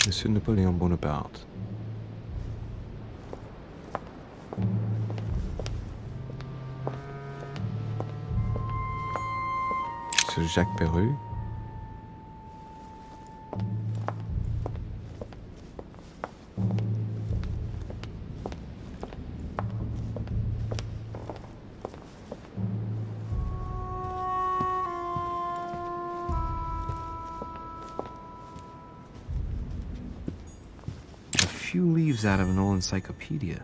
Monsieur Napoléon Bonaparte. Monsieur Jacques Perru. A few leaves out of an old encyclopedia.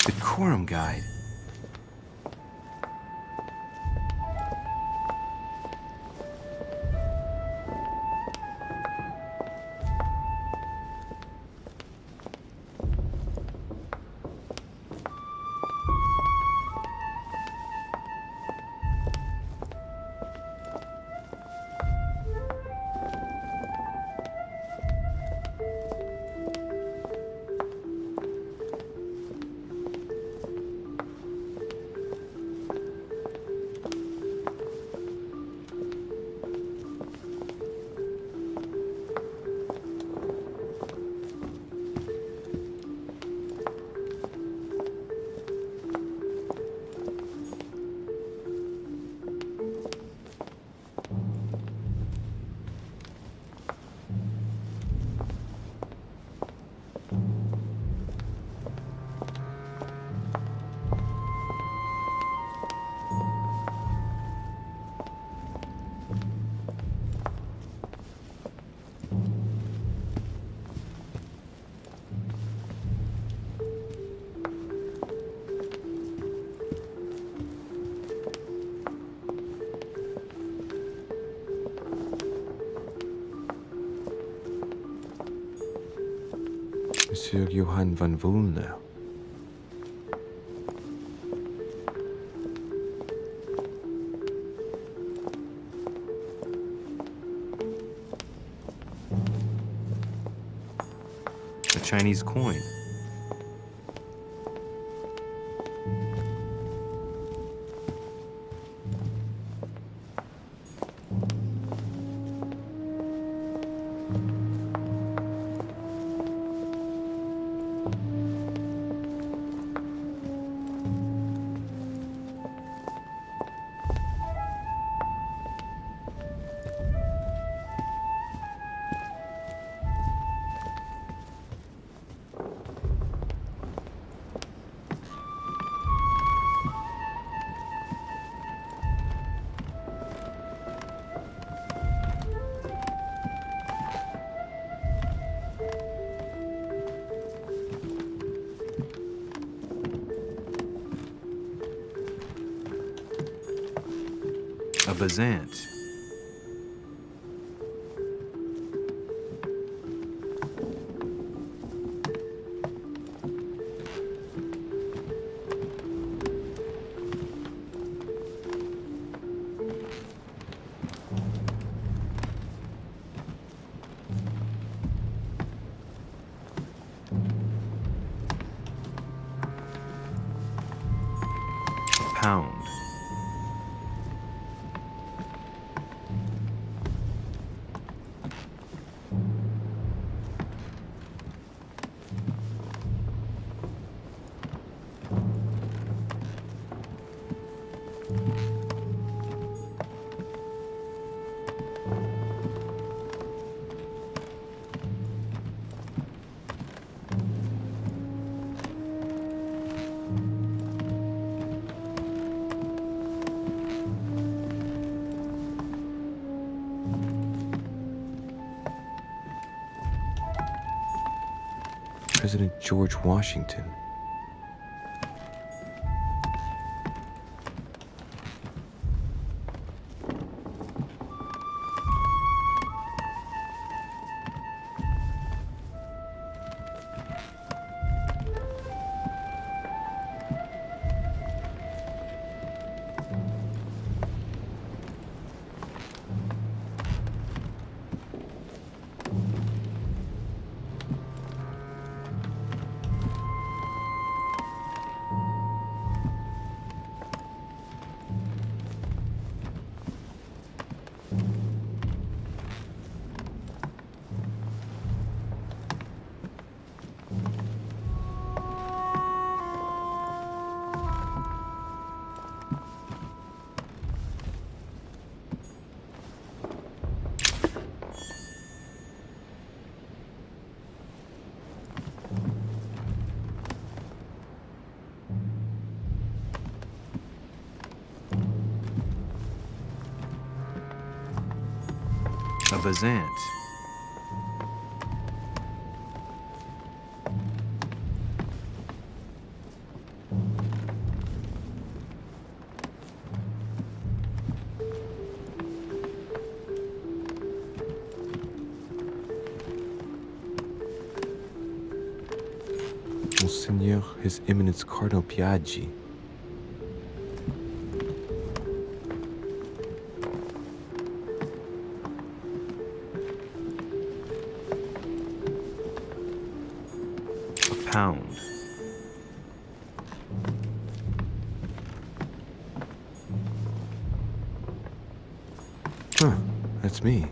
Decorum guide. Monsieur Johann van Vulner. A Chinese coin. A Bazant. A pound. President George Washington. of his aunt. Monseigneur, His Eminence Cardinal Piaggi. A pound. Huh, that's me.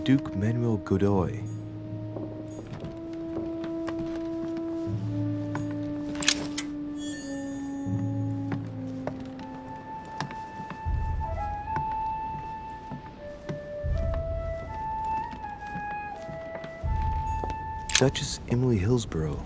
Duke Manuel Godoy. Duchess Emily Hillsborough.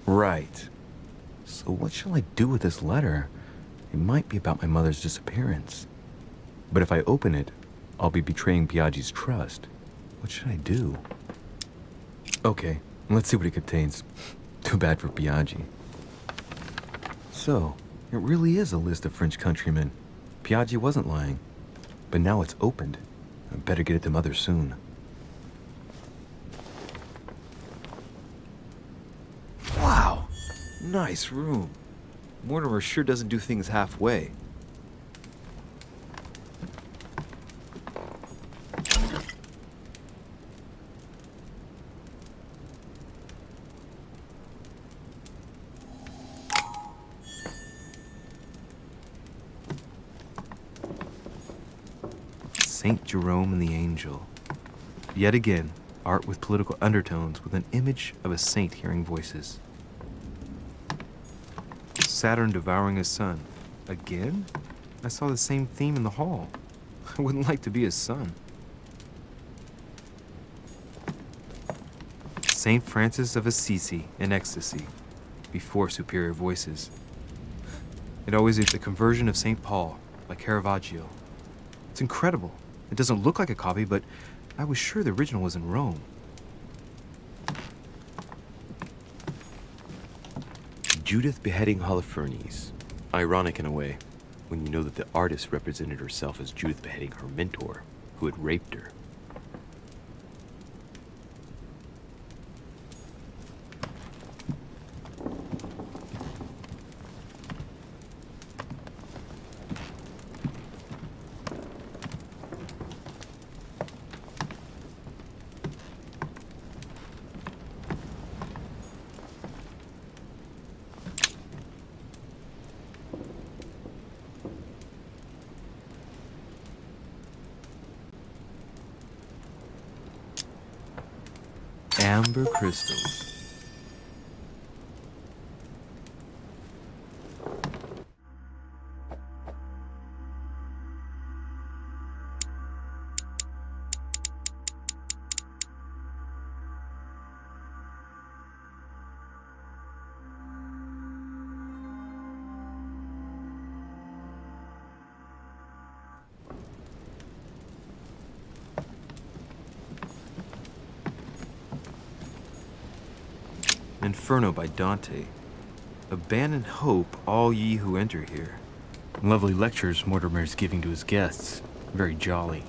Right. So what shall I do with this letter? It might be about my mother's disappearance. But if I open it, I'll be betraying Piaggi's trust. What should I do? Okay, let's see what it contains. Too bad for Piaggi. So, it really is a list of French countrymen. Piaggi wasn't lying. But now it's opened. I better get it to Mother soon. Wow! Nice room. Mortimer sure doesn't do things halfway. Saint Jerome and the Angel. Yet again, art with political undertones with an image of a saint hearing voices. Saturn devouring his son. Again? I saw the same theme in the hall. I wouldn't like to be his son. Saint Francis of Assisi in ecstasy, before superior voices. It always is the conversion of St. Paul, by Caravaggio. It's incredible. It doesn't look like a copy, but I was sure the original was in Rome. Judith beheading Holofernes. Ironic in a way, when you know that the artist represented herself as Judith beheading her mentor, who had raped her. Amber crystals. Inferno by Dante. Abandon hope, all ye who enter here. Lovely lectures Mortimer is giving to his guests. Very jolly.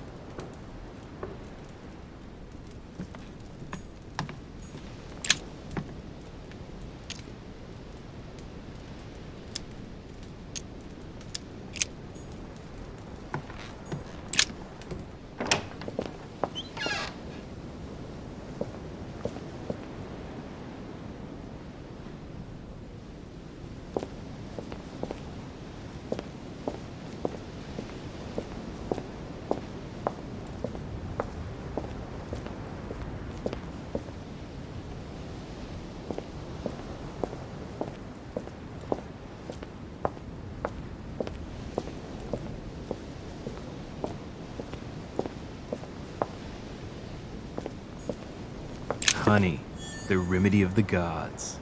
Honey, the remedy of the gods.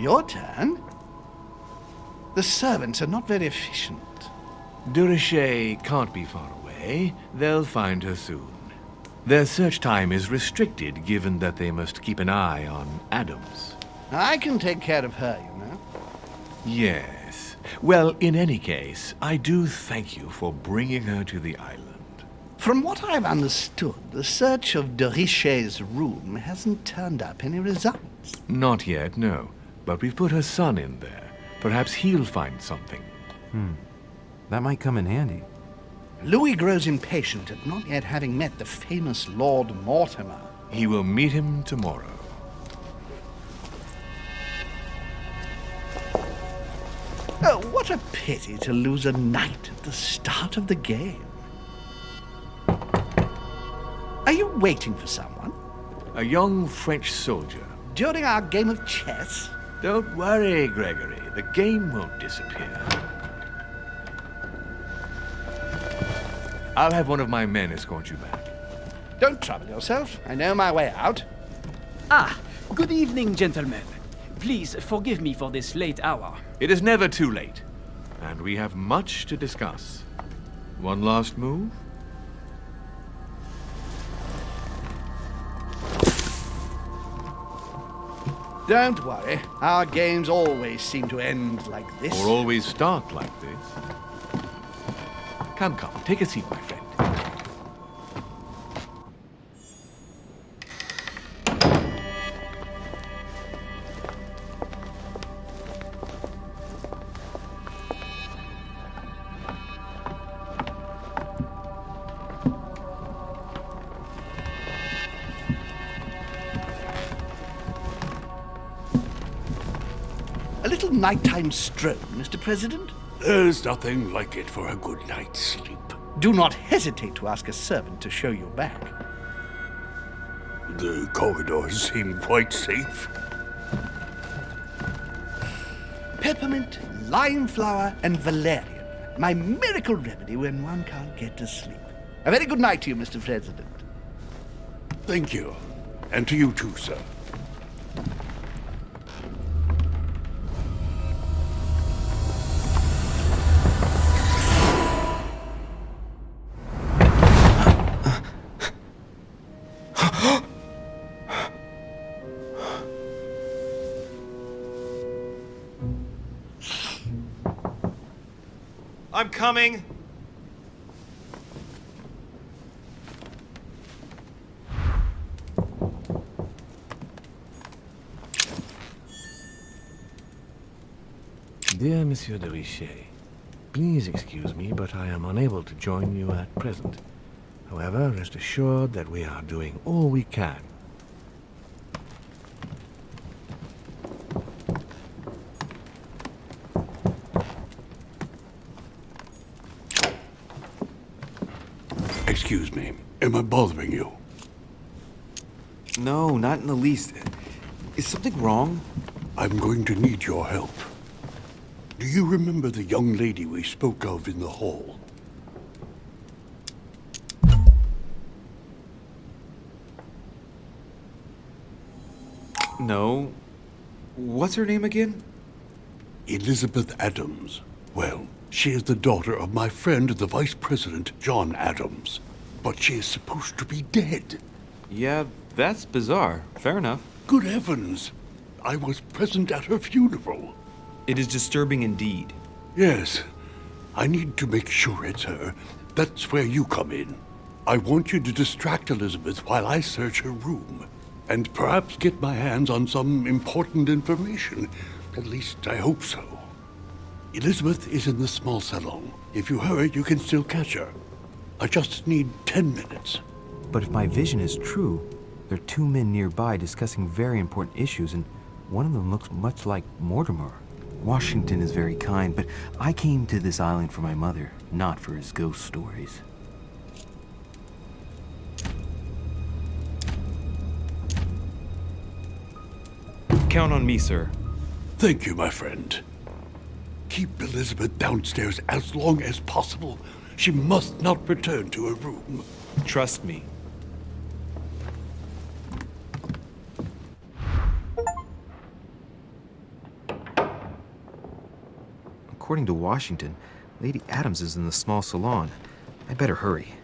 Your turn? The servants are not very efficient. De Richet can't be far away. They'll find her soon. Their search time is restricted, given that they must keep an eye on Adams. I can take care of her, you know. Yes. Well, in any case, I do thank you for bringing her to the island. From what I've understood, the search of de Richet's room hasn't turned up any results. Not yet, no. But we've put her son in there. Perhaps he'll find something. That might come in handy. Louis grows impatient at not yet having met the famous Lord Mortimer. He will meet him tomorrow. Oh, what a pity to lose a knight at the start of the game. Are you waiting for someone? A young French soldier. During our game of chess? Don't worry, Gregory. The game won't disappear. I'll have one of my men escort you back. Don't trouble yourself. I know my way out. Ah, good evening, gentlemen. Please forgive me for this late hour. It is never too late, and we have much to discuss. One last move? Don't worry. Our games always seem to end like this. Or always start like this. Come, take a seat, my friend. A little nighttime stroll, Mr. President? There's nothing like it for a good night's sleep. Do not hesitate to ask a servant to show you back. The corridors seem quite safe. Peppermint, lime flower, and valerian. My miracle remedy when one can't get to sleep. A very good night to you, Mr. President. Thank you. And to you too, sir. I'm coming. Dear Monsieur de Richet, please excuse me, but I am unable to join you at present. However, rest assured that we are doing all we can. Excuse me. Am I bothering you? No, not in the least. Is something wrong? I'm going to need your help. Do you remember the young lady we spoke of in the hall? No. What's her name again? Elizabeth Adams. Well, she is the daughter of my friend, the Vice President, John Adams. But she is supposed to be dead. Yeah, that's bizarre. Fair enough. Good heavens! I was present at her funeral. It is disturbing indeed. Yes. I need to make sure it's her. That's where you come in. I want you to distract Elizabeth while I search her room. And perhaps get my hands on some important information. At least I hope so. Elizabeth is in the small salon. If you hurry, you can still catch her. I just need 10 minutes. But if my vision is true, there are two men nearby discussing very important issues, and one of them looks much like Mortimer. Washington is very kind, but I came to this island for my mother, not for his ghost stories. Count on me, sir. Thank you, my friend. Keep Elizabeth downstairs as long as possible. She must not return to her room. Trust me. According to Washington, Lady Adams is in the small salon. I better hurry.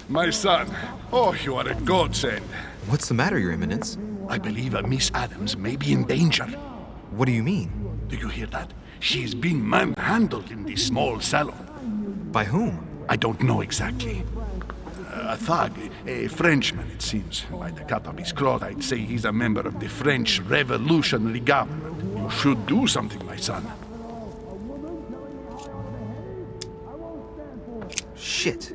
My son. Oh, you are a godsend. What's the matter, Your Eminence? I believe Miss Adams may be in danger. What do you mean? Do you hear that? She is being manhandled in this small salon. By whom? I don't know exactly. A thug, a Frenchman, it seems. By the cut of his cloth, I'd say he's a member of the French Revolutionary Government. You should do something, my son. Shit.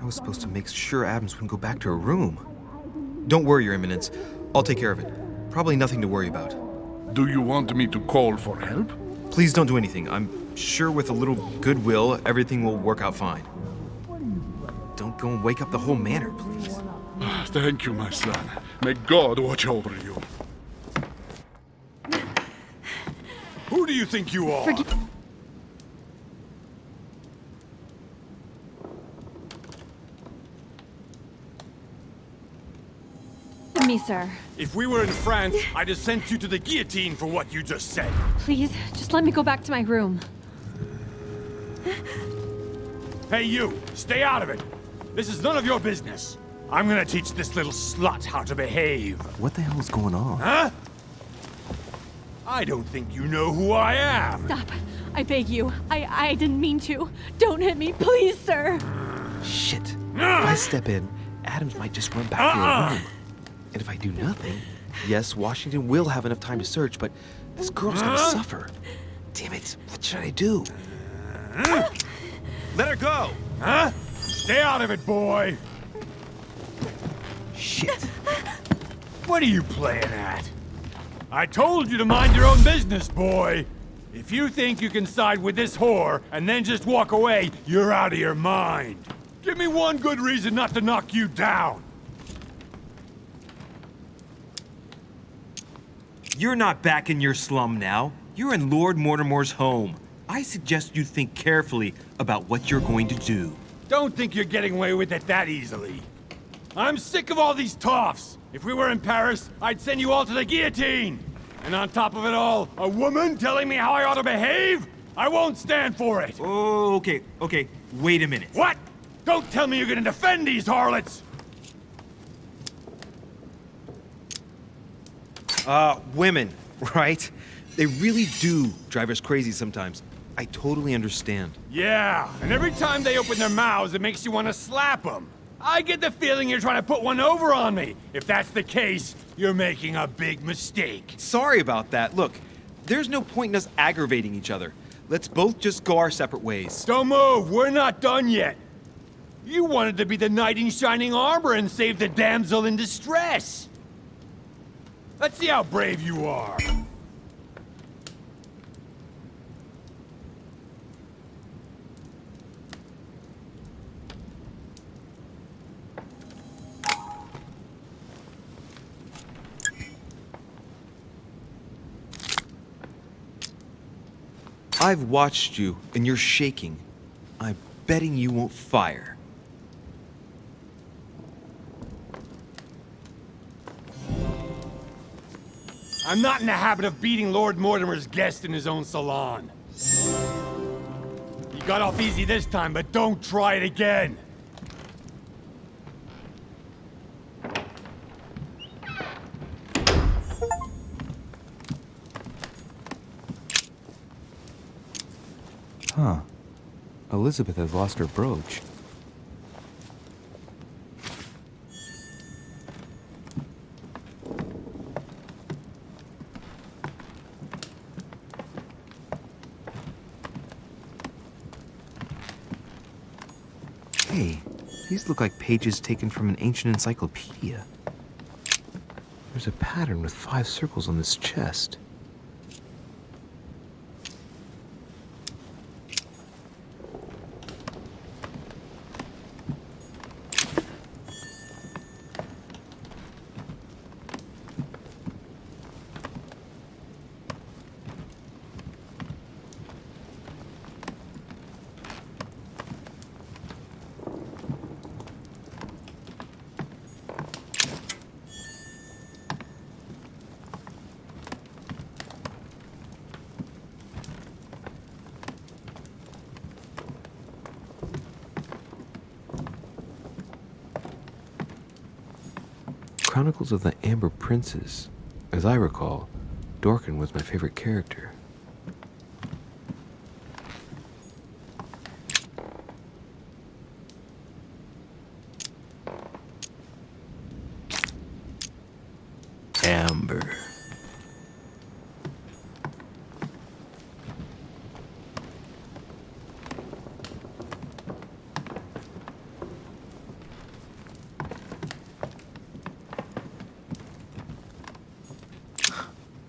I was supposed to make sure Adams wouldn't go back to her room. Don't worry, Your Eminence. I'll take care of it. Probably nothing to worry about. Do you want me to call for help? Please don't do anything. I'm sure with a little goodwill, everything will work out fine. Don't go and wake up the whole manor, please. Thank you, my son. May God watch over you. Who do you think you are? Me, sir. If we were in France, I'd have sent you to the guillotine for what you just said. Please, just let me go back to my room. Hey, you! Stay out of it! This is none of your business. I'm gonna teach this little slut how to behave. What the hell is going on? Huh? I don't think you know who I am. Stop. I beg you. I didn't mean to. Don't hit me, please, sir. Shit. If I step in, Adams might just run back to her room. And if I do nothing, yes, Washington will have enough time to search, but this girl's gonna suffer. Damn it, what should I do? Let her go! Huh? Stay out of it, boy! Shit. What are you playing at? I told you to mind your own business, boy! If you think you can side with this whore and then just walk away, you're out of your mind. Give me one good reason not to knock you down. You're not back in your slum now. You're in Lord Mortimer's home. I suggest you think carefully about what you're going to do. Don't think you're getting away with it that easily. I'm sick of all these toffs. If we were in Paris, I'd send you all to the guillotine. And on top of it all, a woman telling me how I ought to behave? I won't stand for it. Oh, okay. Wait a minute. What? Don't tell me you're gonna defend these harlots! Women, right? They really do drive us crazy sometimes. I totally understand. Yeah, and every time they open their mouths, it makes you want to slap them. I get the feeling you're trying to put one over on me. If that's the case, you're making a big mistake. Sorry about that. Look, there's no point in us aggravating each other. Let's both just go our separate ways. Don't move, we're not done yet. You wanted to be the knight in shining armor and save the damsel in distress. Let's see how brave you are. I've watched you, and you're shaking. I'm betting you won't fire. I'm not in the habit of beating Lord Mortimer's guest in his own salon. You got off easy this time, but don't try it again. Huh. Elizabeth has lost her brooch. Hey, these look like pages taken from an ancient encyclopedia. There's a pattern with 5 circles on this chest. Chronicles of the Amber Princess. As I recall, Dorkin was my favorite character. Amber.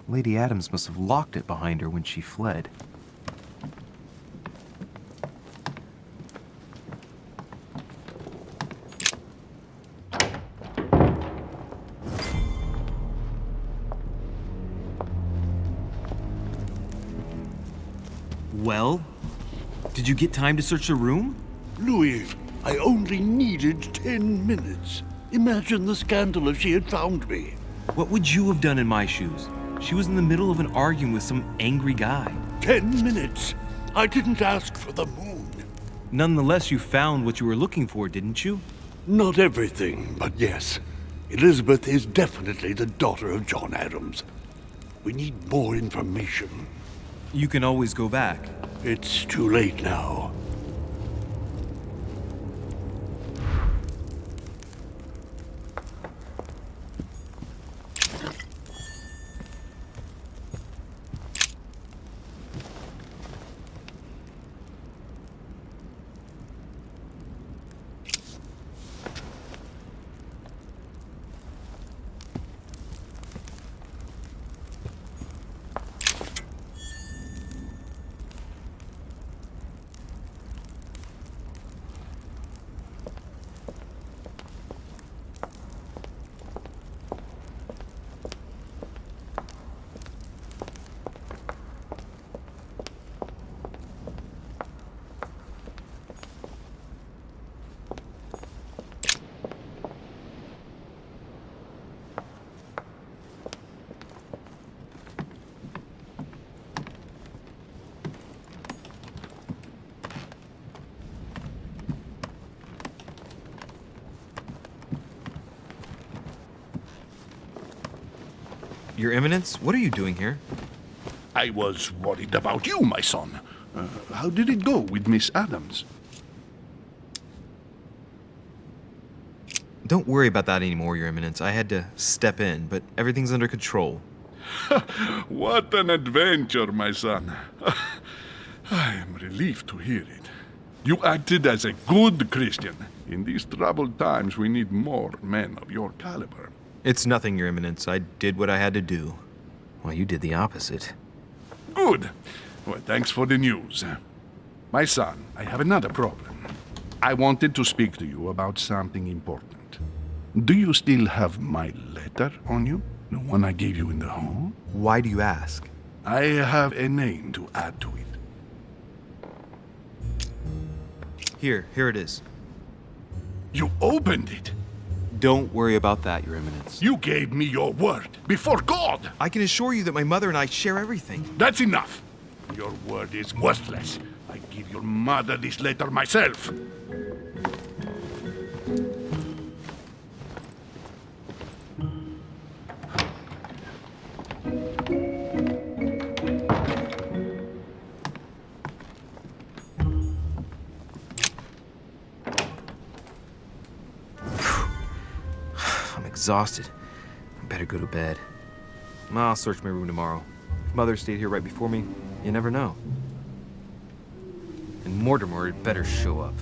Lady Adams must have locked it behind her when she fled. Well, did you get time to search the room? Louis, I only needed 10 minutes. Imagine the scandal if she had found me. What would you have done in my shoes? She was in the middle of an argument with some angry guy. 10 minutes? I didn't ask for the moon. Nonetheless, you found what you were looking for, didn't you? Not everything, but yes. Elizabeth is definitely the daughter of John Adams. We need more information. You can always go back. It's too late now. Your Eminence, what are you doing here? I was worried about you, my son. How did it go with Miss Adams? Don't worry about that anymore, Your Eminence. I had to step in, but everything's under control. What an adventure, my son. I am relieved to hear it. You acted as a good Christian. In these troubled times, we need more men of your caliber. It's nothing, Your Eminence. I did what I had to do. Well, you did the opposite. Good. Well, thanks for the news. My son, I have another problem. I wanted to speak to you about something important. Do you still have my letter on you? The one I gave you in the hall? Why do you ask? I have a name to add to it. Here it is. You opened it. Don't worry about that, Your Eminence. You gave me your word before God. I can assure you that my mother and I share everything. That's enough. Your word is worthless. I give your mother this letter myself. Exhausted. I better go to bed. I'll search my room tomorrow. If Mother stayed here right before me, you never know. And Mortimer had better show up.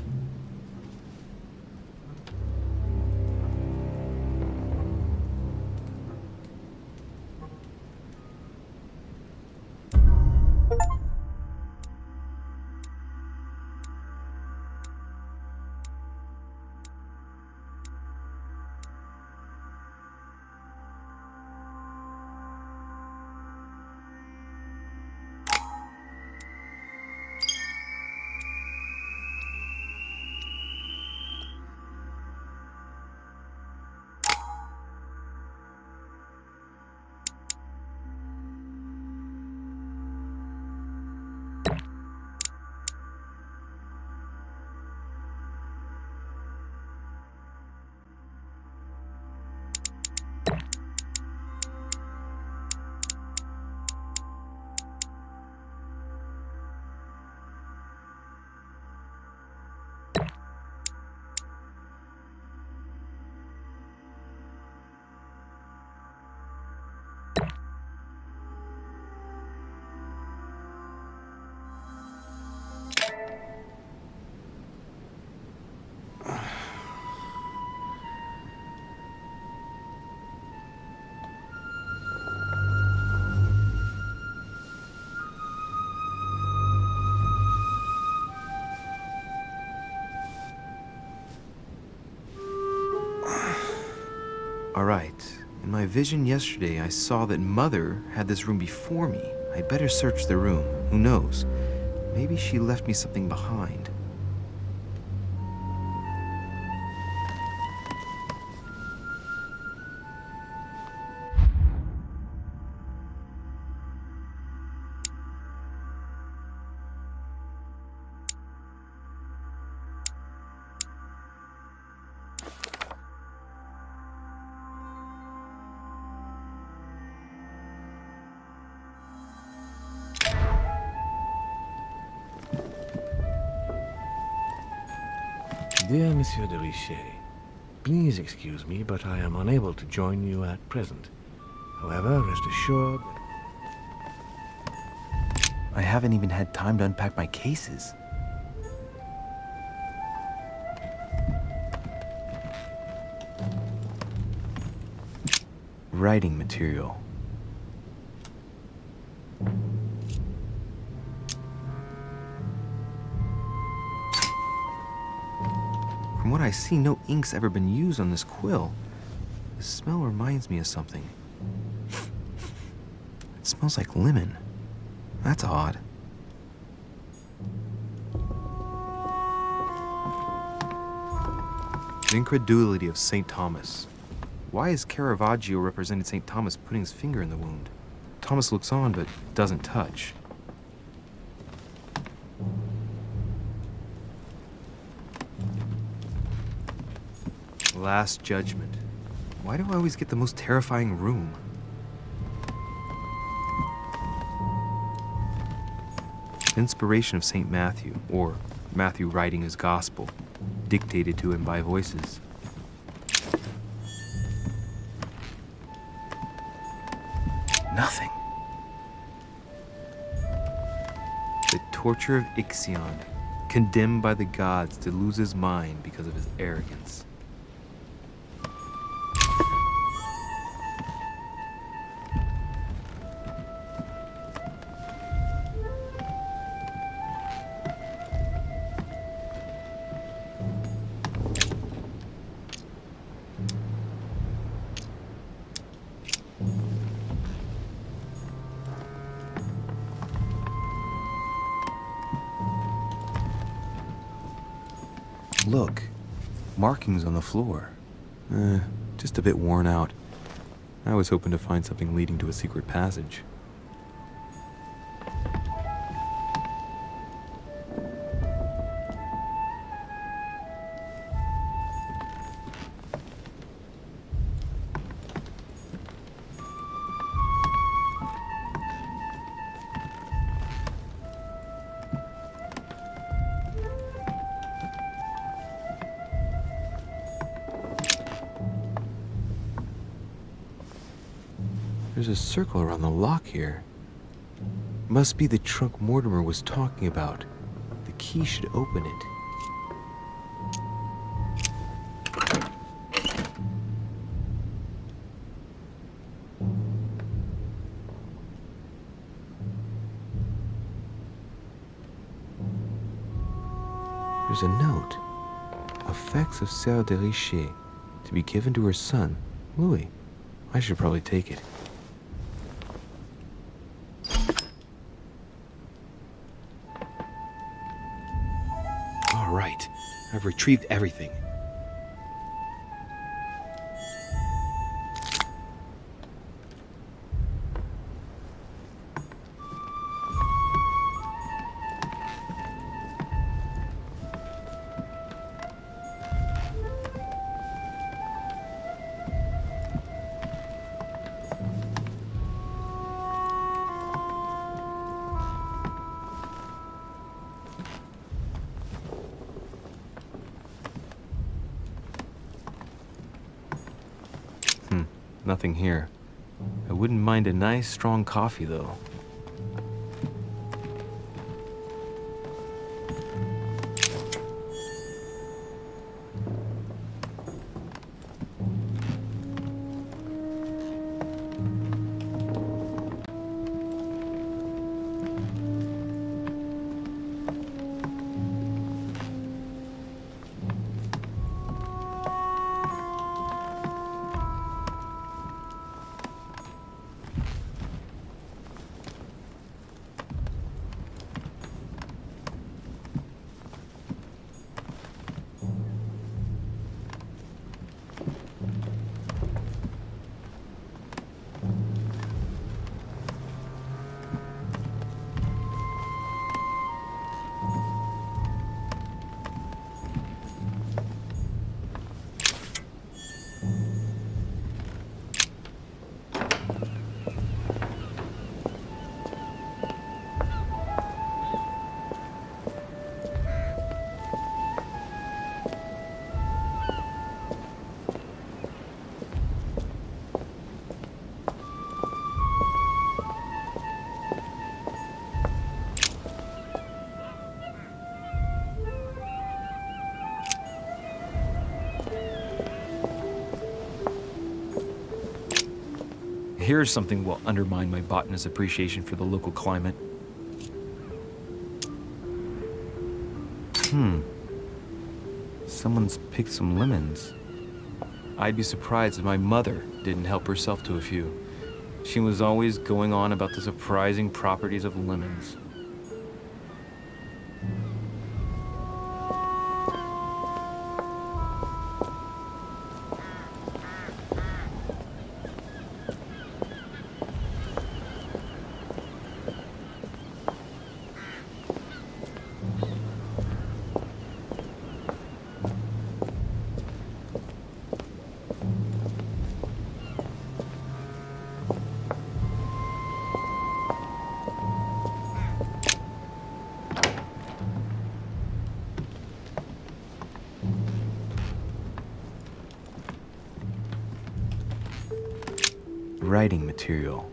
Alright, in my vision yesterday, I saw that Mother had this room before me. I'd better search the room. Who knows? Maybe she left me something behind. Dear Monsieur de Richet, please excuse me, but I am unable to join you at present. However, rest assured... I haven't even had time to unpack my cases. Writing material. From what I see, no ink's ever been used on this quill. The smell reminds me of something. It smells like lemon. That's odd. The incredulity of St. Thomas. Why is Caravaggio represented St. Thomas putting his finger in the wound? Thomas looks on but doesn't touch. Last Judgment. Why do I always get the most terrifying room? Inspiration of St. Matthew, or Matthew writing his gospel, dictated to him by voices. Nothing. The torture of Ixion, condemned by the gods to lose his mind because of his arrogance. Look, markings on the floor. Just a bit worn out. I was hoping to find something leading to a secret passage. There's a circle around the lock here. Must be the trunk Mortimer was talking about. The key should open it. There's a note. Effects of Louis de Richet, to be given to her son, Louis. I should probably take it. All right, I've retrieved everything. Nothing here. I wouldn't mind a nice, strong coffee, though. Here's something will undermine my botanist's appreciation for the local climate. Someone's picked some lemons. I'd be surprised if my mother didn't help herself to a few. She was always going on about the surprising properties of lemons. Writing material.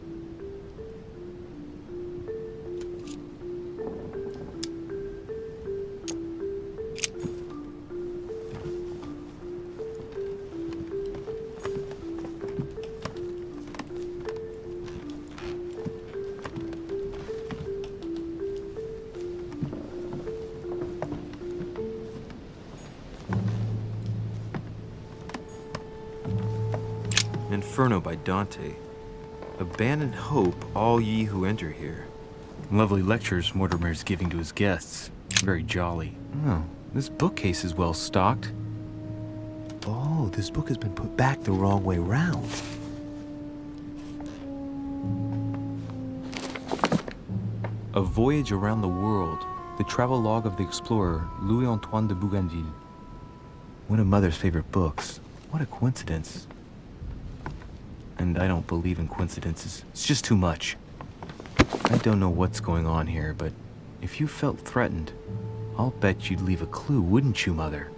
Inferno by Dante. Abandon hope, all ye who enter here. Lovely lectures Mortimer's giving to his guests. Very jolly. Oh, this bookcase is well stocked. Oh, this book has been put back the wrong way round. A Voyage Around the World. The travelogue of the explorer Louis-Antoine de Bougainville. One of Mother's favorite books. What a coincidence. And I don't believe in coincidences. It's just too much. I don't know what's going on here, but if you felt threatened, I'll bet you'd leave a clue, wouldn't you, Mother?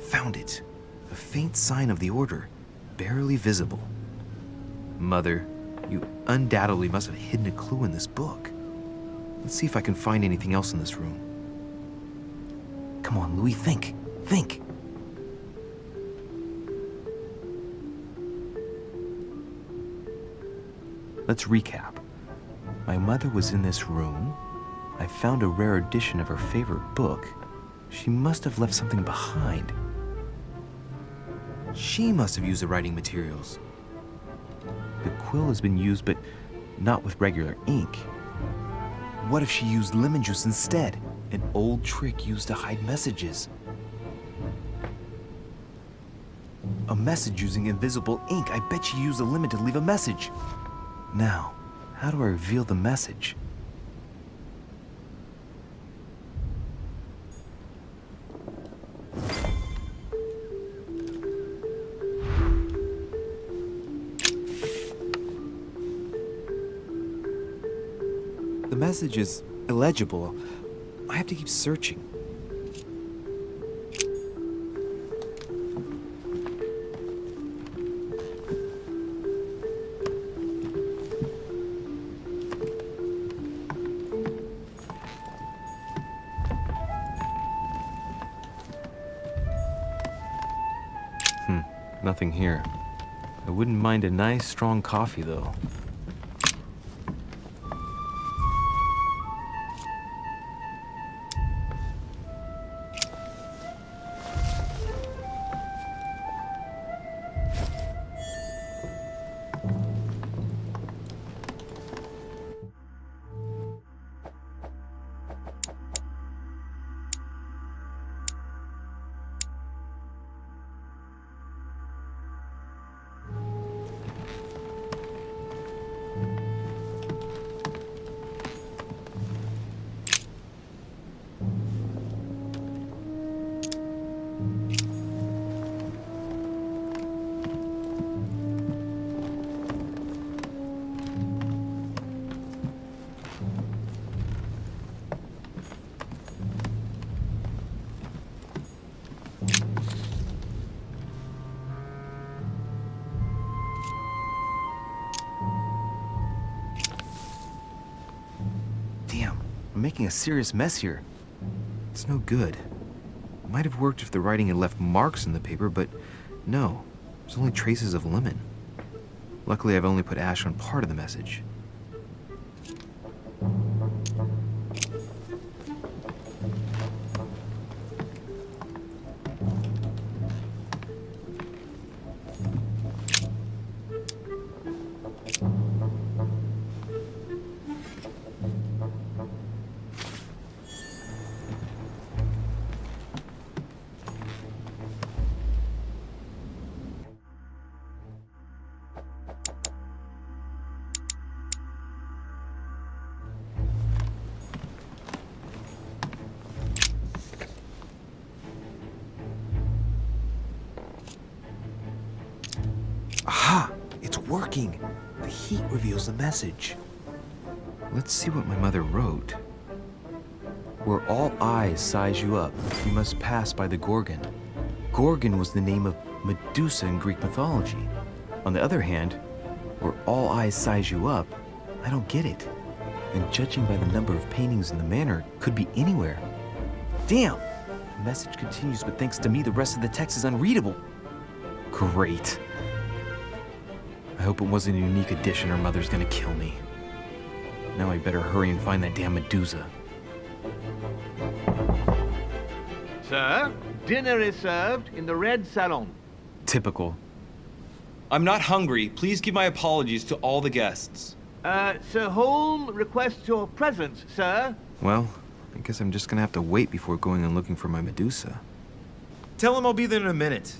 Found it. A faint sign of the order, barely visible. Mother, you undoubtedly must have hidden a clue in this book. Let's see if I can find anything else in this room. Come on, Louis, think. Think. Let's recap. My mother was in this room. I found a rare edition of her favorite book. She must have left something behind. She must have used the writing materials. The quill has been used, but not with regular ink. What if she used lemon juice instead? An old trick used to hide messages. A message using invisible ink. I bet she used a lemon to leave a message. Now, how do I reveal the message? The message is illegible. I have to keep searching. Nothing here. I wouldn't mind a nice, strong coffee, though. Making a serious mess here. It's no good. Might have worked if the writing had left marks in the paper, but no. There's only traces of lemon. Luckily, I've only put Ash on part of the message. Aha! It's working! The heat reveals the message. Let's see what my mother wrote. Where all eyes size you up, you must pass by the Gorgon. Gorgon was the name of Medusa in Greek mythology. On the other hand, where all eyes size you up, I don't get it. And judging by the number of paintings in the manor, it could be anywhere. Damn! The message continues, but thanks to me, the rest of the text is unreadable. Great. I hope it wasn't a unique edition or Mother's gonna kill me. Now I better hurry and find that damn Medusa. Sir, dinner is served in the red salon. Typical. I'm not hungry. Please give my apologies to all the guests. Sir Holm requests your presence, sir. Well, I guess I'm just gonna have to wait before going and looking for my Medusa. Tell him I'll be there in a minute.